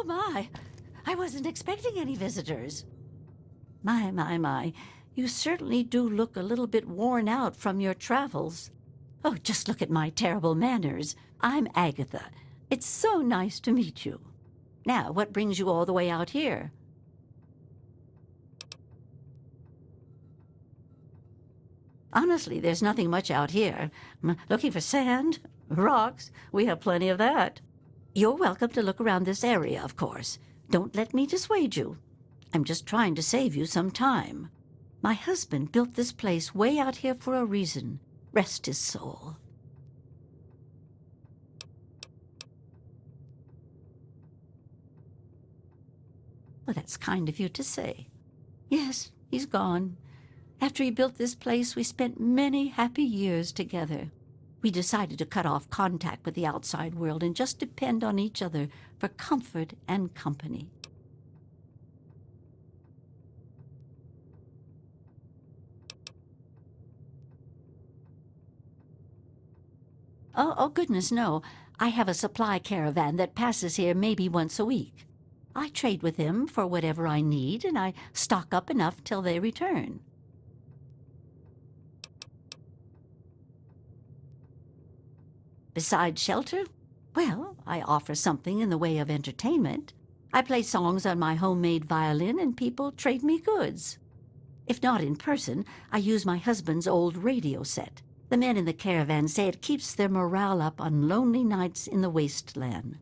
my! I wasn't expecting any visitors. My. You certainly do look a little bit worn out from your travels. Oh, just look at my terrible manners. I'm Agatha. It's so nice to meet you. Now, what brings you all the way out here? Honestly, there's nothing much out here. Looking for sand, rocks, we have plenty of that. You're welcome to look around this area, of course. Don't let me dissuade you. I'm just trying to save you some time. My husband built this place way out here for a reason. Rest his soul. Well, that's kind of you to say. Yes, he's gone. After he built this place, we spent many happy years together. We decided to cut off contact with the outside world and just depend on each other for comfort and company. Oh, goodness, no. I have a supply caravan that passes here maybe once a week. I trade with them for whatever I need, and I stock up enough till they return. Besides shelter, well, I offer something in the way of entertainment. I play songs on my homemade violin, and people trade me goods. If not in person, I use my husband's old radio set. The men in the caravan say it keeps their morale up on lonely nights in the wasteland.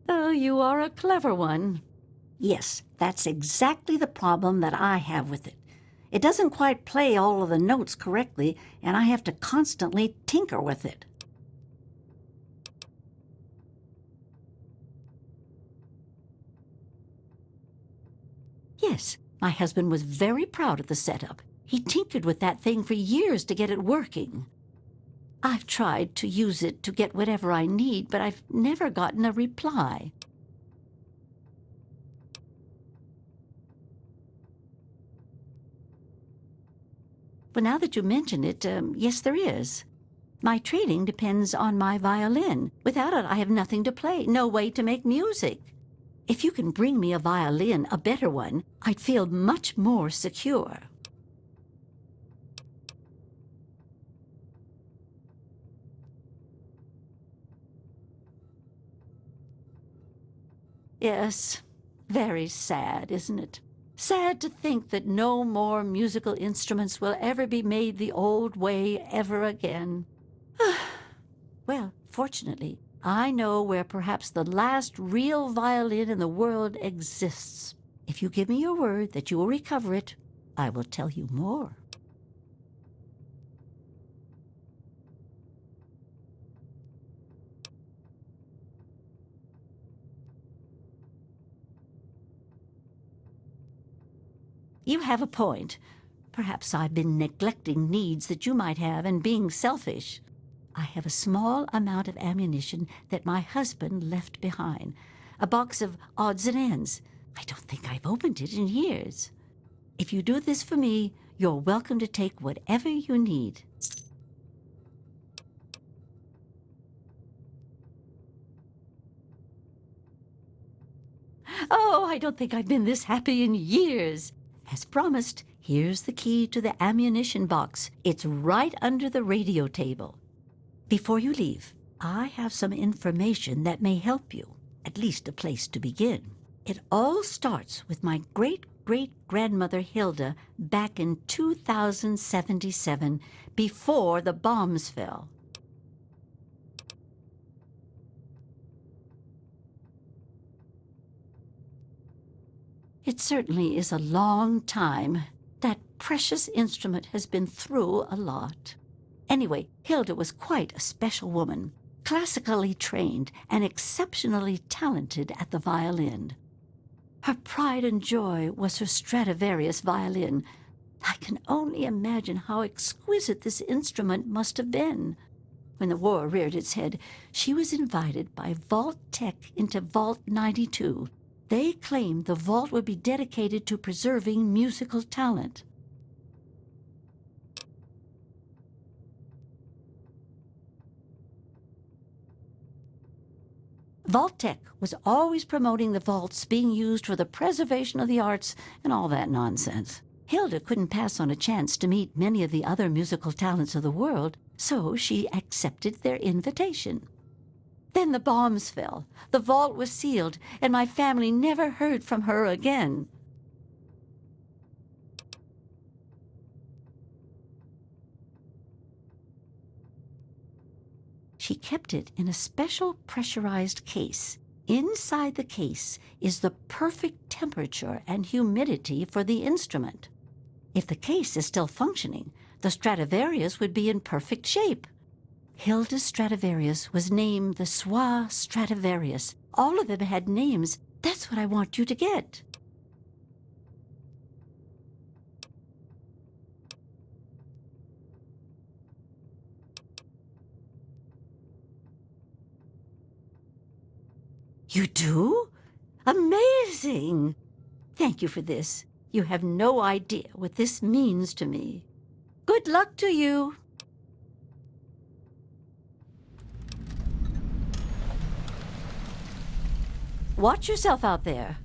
Oh, you are a clever one. Yes, that's exactly the problem that I have with it. It doesn't quite play all of the notes correctly, and I have to constantly tinker with it. Yes, my husband was very proud of the setup. He tinkered with that thing for years to get it working. I've tried to use it to get whatever I need, but I've never gotten a reply. But now that you mention it, yes, there is. My trading depends on my violin. Without it, I have nothing to play, no way to make music. If you can bring me a violin, a better one, I'd feel much more secure. Yes, very sad, isn't it? Sad to think that no more musical instruments will ever be made the old way ever again. Well, fortunately, I know where perhaps the last real violin in the world exists. If you give me your word that you will recover it, I will tell you more. You have a point. Perhaps I've been neglecting needs that you might have and being selfish. I have a small amount of ammunition that my husband left behind. A box of odds and ends. I don't think I've opened it in years. If you do this for me, you're welcome to take whatever you need. Oh, I don't think I've been this happy in years. As promised, here's the key to the ammunition box. It's right under the radio table. Before you leave, I have some information that may help you, at least a place to begin. It all starts with my great-great-grandmother Hilda back in 2077, before the bombs fell. It certainly is a long time. That precious instrument has been through a lot. Anyway, Hilda was quite a special woman, classically trained and exceptionally talented at the violin. Her pride and joy was her Stradivarius violin. I can only imagine how exquisite this instrument must have been. When the war reared its head, she was invited by Vault Tech into Vault 92. They claimed the vault would be dedicated to preserving musical talent. Vault-Tec was always promoting the vaults being used for the preservation of the arts and all that nonsense. Hilda couldn't pass on a chance to meet many of the other musical talents of the world, so she accepted their invitation. Then the bombs fell, the vault was sealed, and my family never heard from her again. She kept it in a special pressurized case. Inside the case is the perfect temperature and humidity for the instrument. If the case is still functioning, the Stradivarius would be in perfect shape. Hilda's Stradivarius was named the Swa Stradivarius. All of them had names. That's what I want you to get. You do? Amazing! Thank you for this. You have no idea what this means to me. Good luck to you. Watch yourself out there.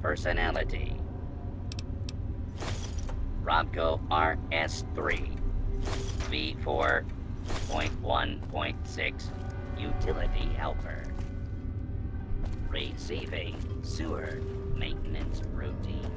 Personality. Robco RS3. V4.1.6 Utility Helper. Receiving sewer maintenance routine.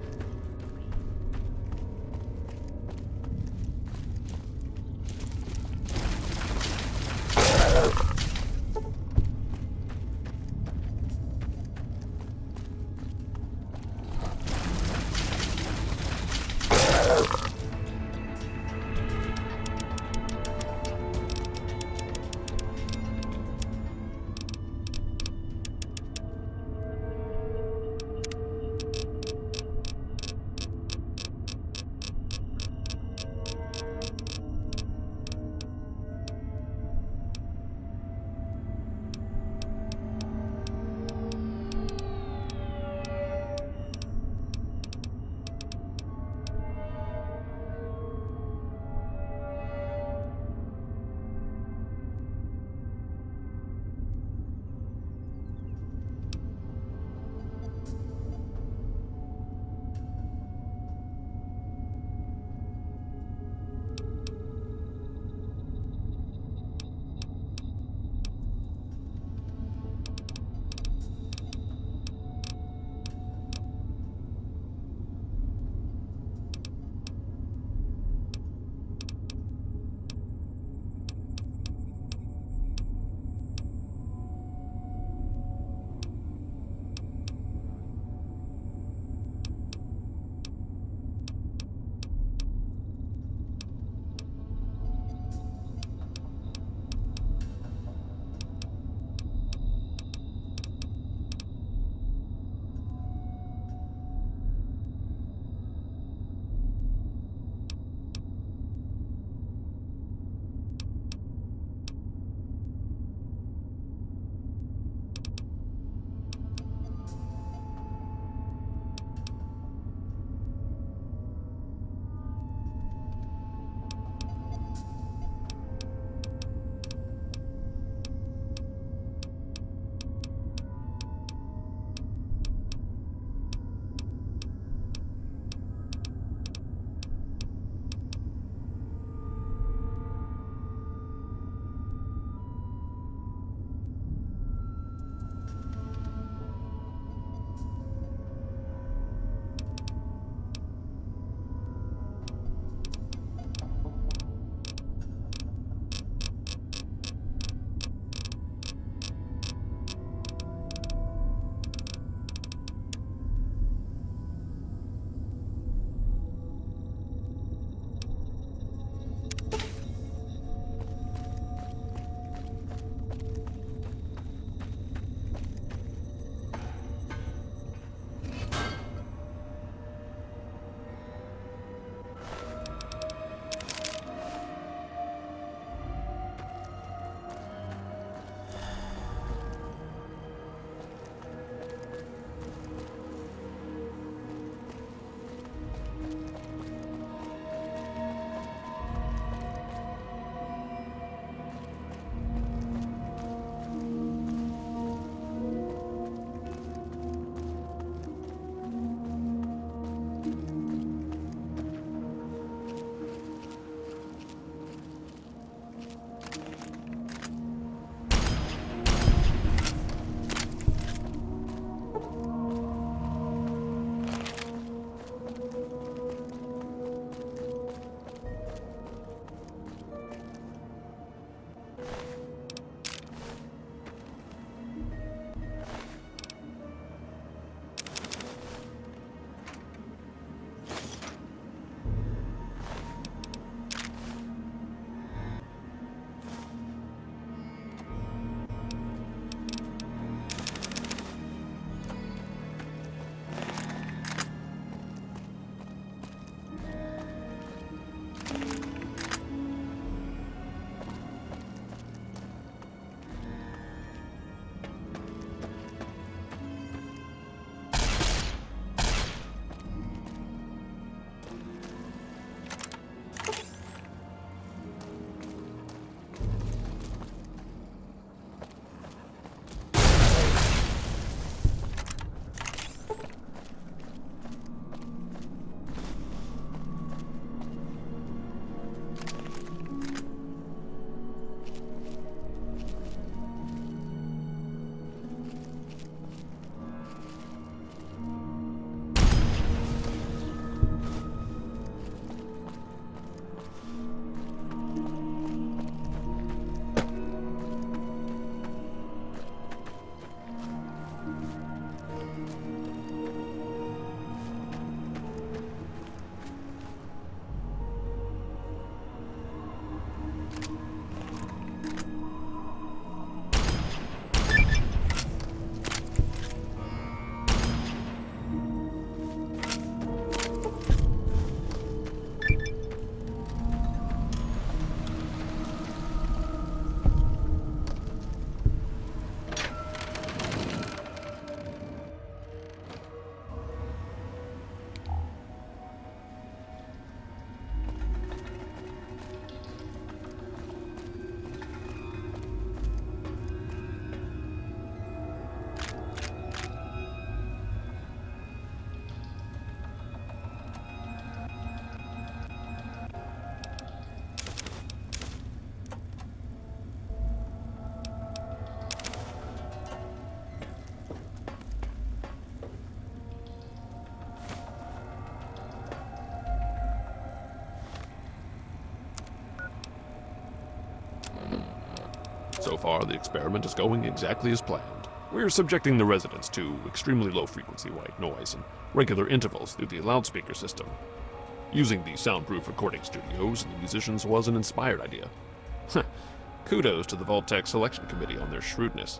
So far, the experiment is going exactly as planned. We're subjecting the residents to extremely low-frequency white noise and regular intervals through the loudspeaker system. Using the soundproof recording studios and the musicians was an inspired idea. Kudos to the Vault-Tec Selection Committee on their shrewdness.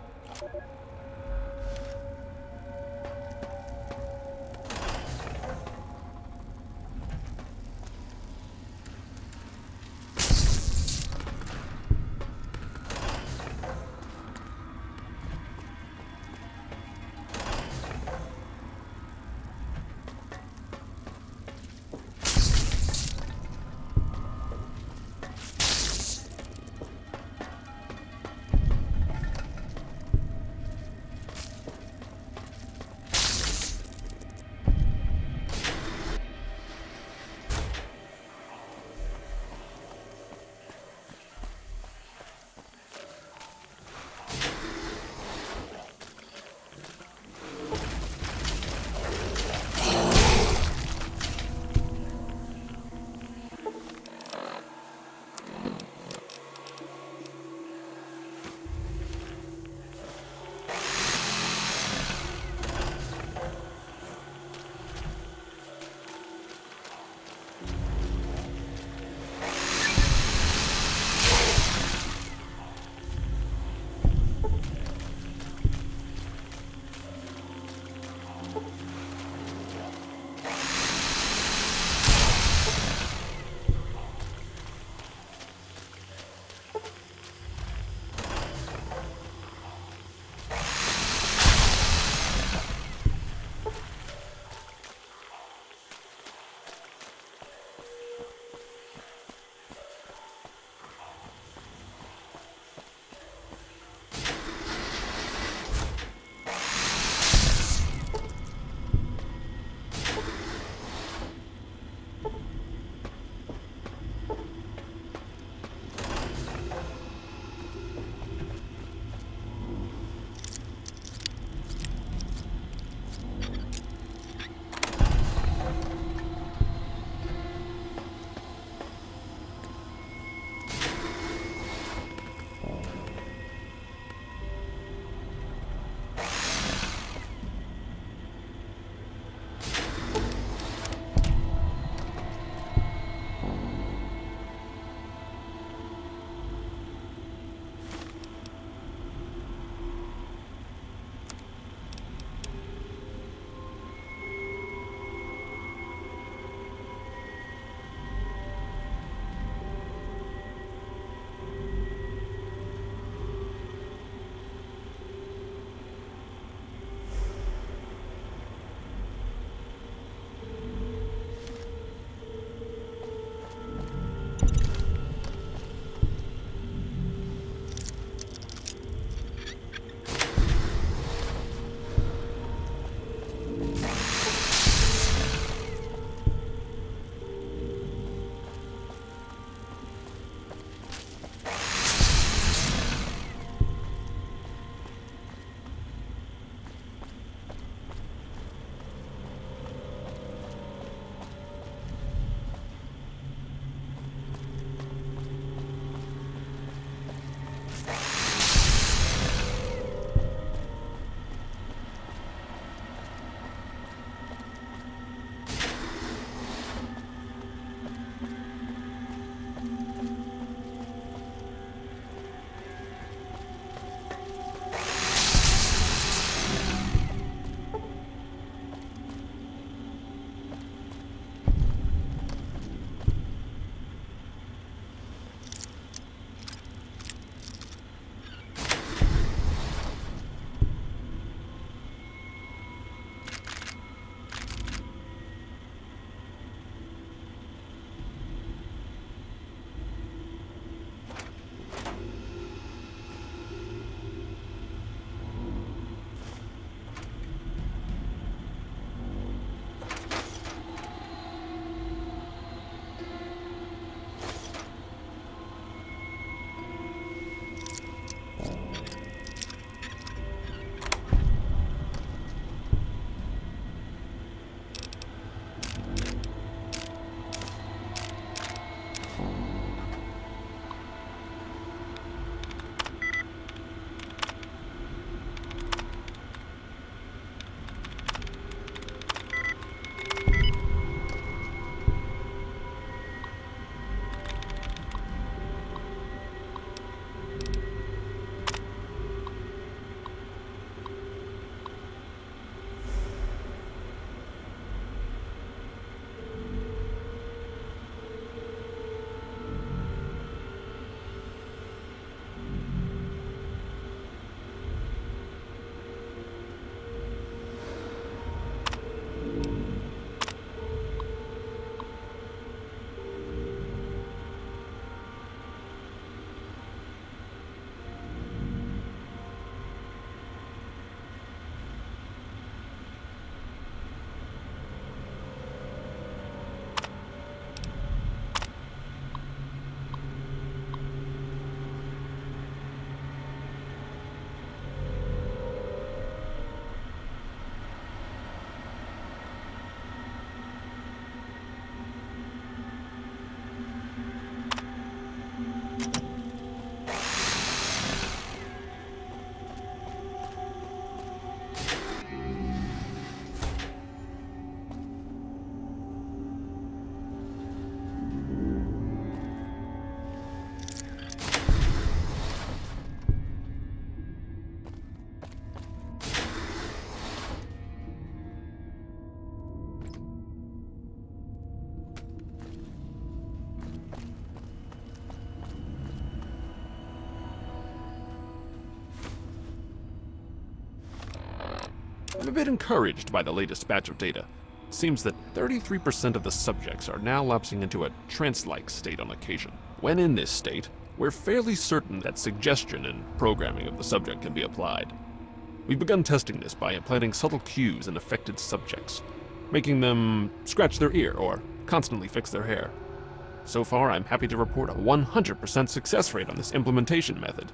bit encouraged by the latest batch of data. It seems that 33% of the subjects are now lapsing into a trance-like state on occasion. When in this state, we're fairly certain that suggestion and programming of the subject can be applied. We've begun testing this by implanting subtle cues in affected subjects, making them scratch their ear or constantly fix their hair. So far, I'm happy to report a 100% success rate on this implementation method.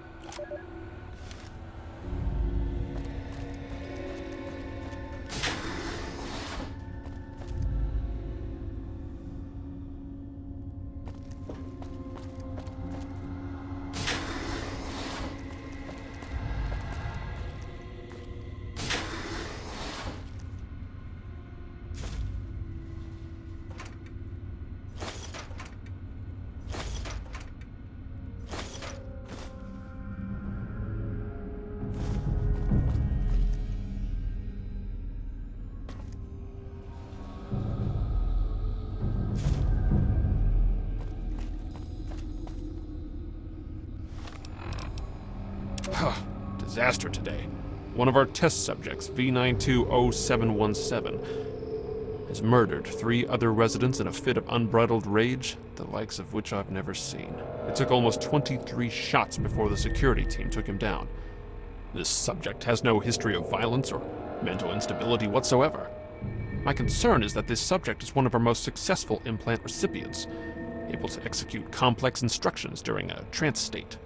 Disaster today. One of our test subjects, V920717, has murdered 3 other residents in a fit of unbridled rage, the likes of which I've never seen. It took almost 23 shots before the security team took him down. This subject has no history of violence or mental instability whatsoever. My concern is that this subject is one of our most successful implant recipients, able to execute complex instructions during a trance state.